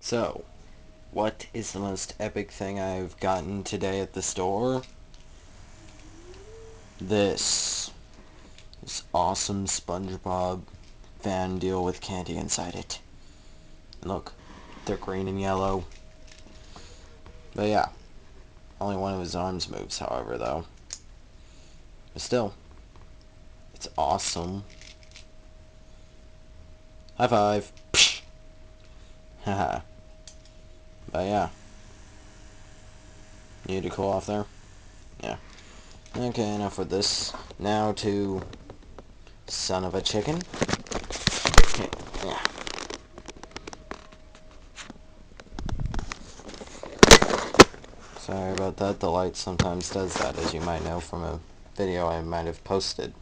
So, what is the most epic thing I've gotten today at the store? This. This awesome Spongebob fan deal with candy inside it. Look, they're green and yellow. But yeah, only one of his arms moves, however, though. But still, it's awesome. High five. Haha. But yeah. You need to cool off there? Yeah. Okay, enough with this. Now to son of a chicken. Yeah. Sorry about that. The light sometimes does that, as you might know from a video I might have posted.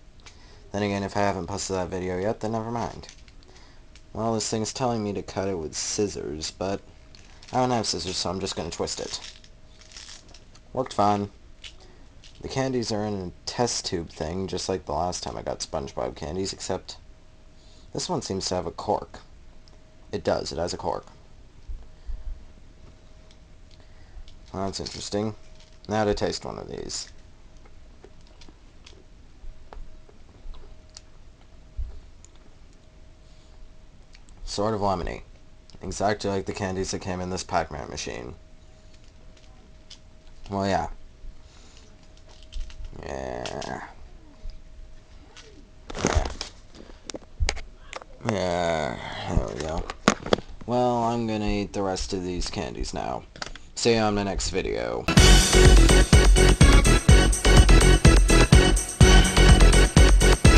Then again, if I haven't posted that video yet, then never mind. Well, this thing's telling me to cut it with scissors, but I don't have scissors, so I'm just going to twist it. Worked fine. The candies are in a test tube thing, just like the last time I got SpongeBob candies, except this one seems to have a cork. It does. It has a cork. Well, that's interesting. Now to taste one of these. Sort of lemony. Exactly like the candies that came in this Pac-Man machine. Well, yeah. Yeah. Yeah. There we go. Well, I'm gonna eat the rest of these candies now. See you on the next video.